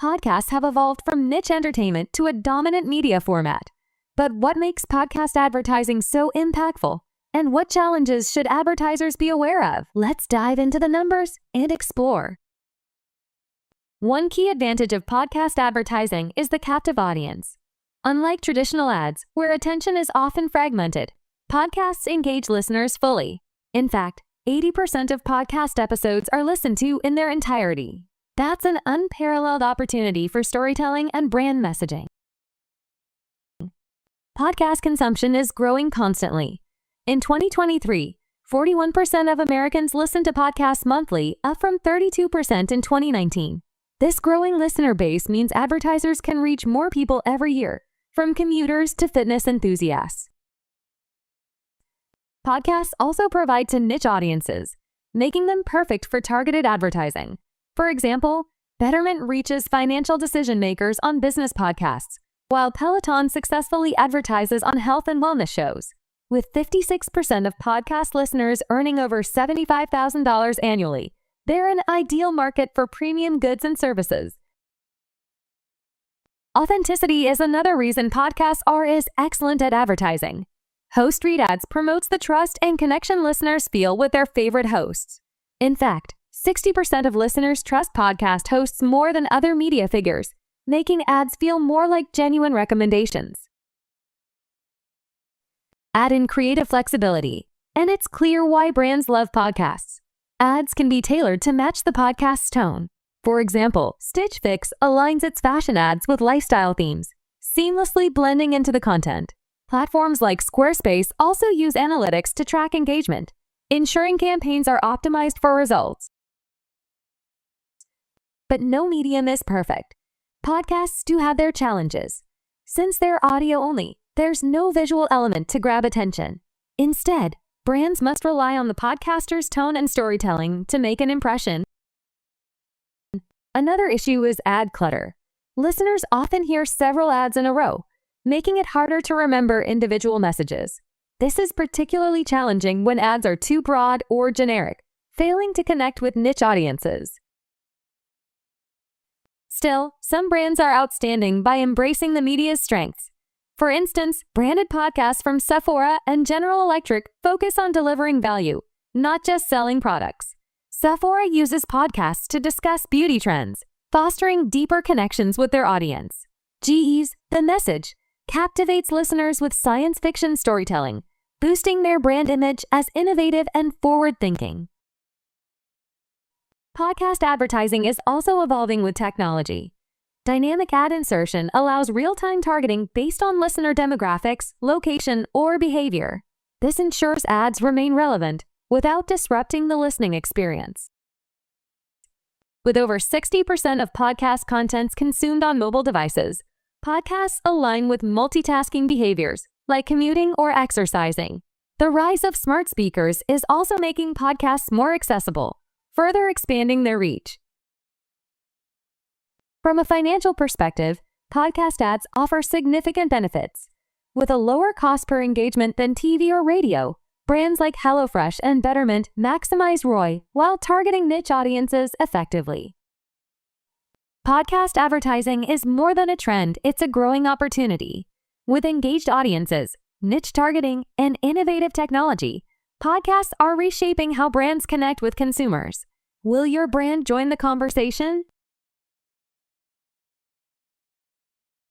Podcasts have evolved from niche entertainment to a dominant media format. But what makes podcast advertising so impactful? And what challenges should advertisers be aware of? Let's dive into the numbers and explore. One key advantage of podcast advertising is the captive audience. Unlike traditional ads, where attention is often fragmented, podcasts engage listeners fully. In fact, 80% of podcast episodes are listened to in their entirety. That's an unparalleled opportunity for storytelling and brand messaging. Podcast consumption is growing constantly. In 2023, 41% of Americans listen to podcasts monthly, up from 32% in 2019. This growing listener base means advertisers can reach more people every year, from commuters to fitness enthusiasts. Podcasts also provide to niche audiences, making them perfect for targeted advertising. For example, Betterment reaches financial decision makers on business podcasts, while Peloton successfully advertises on health and wellness shows. With 56% of podcast listeners earning over $75,000 annually, they're an ideal market for premium goods and services. Authenticity is another reason podcasts are excellent at advertising. Host Read Ads promotes the trust and connection listeners feel with their favorite hosts. In fact, 60% of listeners trust podcast hosts more than other media figures, making ads feel more like genuine recommendations. Add in creative flexibility, and it's clear why brands love podcasts. Ads can be tailored to match the podcast's tone. For example, Stitch Fix aligns its fashion ads with lifestyle themes, seamlessly blending into the content. Platforms like Squarespace also use analytics to track engagement, ensuring campaigns are optimized for results. But no medium is perfect. Podcasts do have their challenges. Since they're audio only, there's no visual element to grab attention. Instead, brands must rely on the podcaster's tone and storytelling to make an impression. Another issue is ad clutter. Listeners often hear several ads in a row, making it harder to remember individual messages. This is particularly challenging when ads are too broad or generic, failing to connect with niche audiences. Still, some brands are outstanding by embracing the media's strengths. For instance, branded podcasts from Sephora and General Electric focus on delivering value, not just selling products. Sephora uses podcasts to discuss beauty trends, fostering deeper connections with their audience. GE's The Message captivates listeners with science fiction storytelling, boosting their brand image as innovative and forward-thinking. Podcast advertising is also evolving with technology. Dynamic ad insertion allows real-time targeting based on listener demographics, location, or behavior. This ensures ads remain relevant without disrupting the listening experience. With over 60% of podcast contents consumed on mobile devices, podcasts align with multitasking behaviors like commuting or exercising. The rise of smart speakers is also making podcasts more accessible, further expanding their reach. From a financial perspective, podcast ads offer significant benefits. With a lower cost per engagement than TV or radio, brands like HelloFresh and Betterment maximize ROI while targeting niche audiences effectively. Podcast advertising is more than a trend, it's a growing opportunity. With engaged audiences, niche targeting, and innovative technology, podcasts are reshaping how brands connect with consumers. Will your brand join the conversation?